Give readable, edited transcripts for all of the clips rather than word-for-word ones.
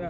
Good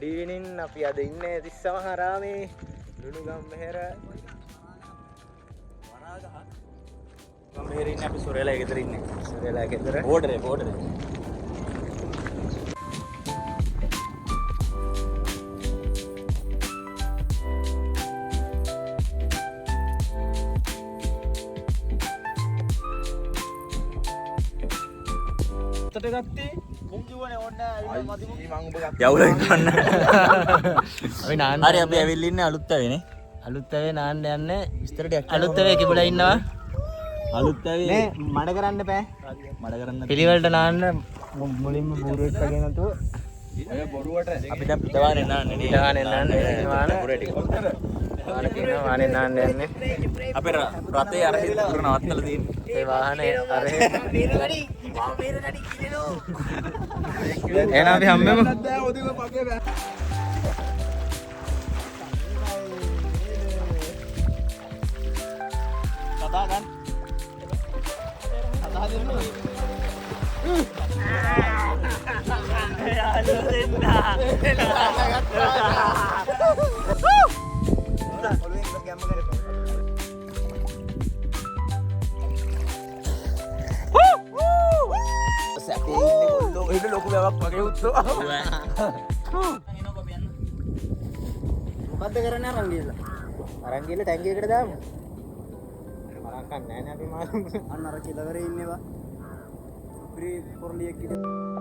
evening. අපි අද ඉන්නේ තිස්සම හරාමේ ලුණුගම් මෙහෙර වරාගහ. ගම් මෙහෙර ඉන්නේ අපි සොරේලා ගෙදර ඉන්නේ. සොරේලා ගෙදර. බෝඩරේ. තට ගත්තේ මුං කිව්වනේ ඕන්න ඇවිල්ලා මදිමු. මං ඔබ ගත්තා. යවුලෙන් ගන්න. අපි නාන්න. හරි අපි ඇවිල්ලා ඉන්නේ අලුත්තාවේනේ. අලුත්තාවේ නාන්න යන්නේ විස්තර ටිකක්. අලුත්තාවේ කිඹුලා ඉන්නවා. අලුත්තාවේ නේ මඩ කරන්න බෑ. මඩ කරන්න. පිළිවෙලට නාන්න මුලින්ම බූරුවෙක් වගේ නතුව. අය බොරුවට අපි දැන් පිටවානේ නාන්නේ නේ. පිටවානේ නාන්නේ වාන. බොරුවේ ටික. වාන කියනවා වානේ නාන්න යන්නේ. අපේ රතේ අර හිත පුර නවත්තලා තියෙන්නේ. ඒ වාහනේ අර මේරගඩි කිලෝ. එහෙනම් අපි හැමෙම කතා ගන්න. කතා දෙන්න. යාළුවෝ දෙන්න. ඔළුවෙන් ගැම්ම කරපන්. itu loku bewak pakai utuh. මොකද්ද කරන්නේ අරන් ගිහලා? අරන් ගිහලා ටැංකිය එකට දාමු. මරක් ගන්න නැහැ නේ අපි මාළු. අන්න අර කෙලවරේ ඉන්නේවා. සුප්‍රී පොරලියක් කිව්වා.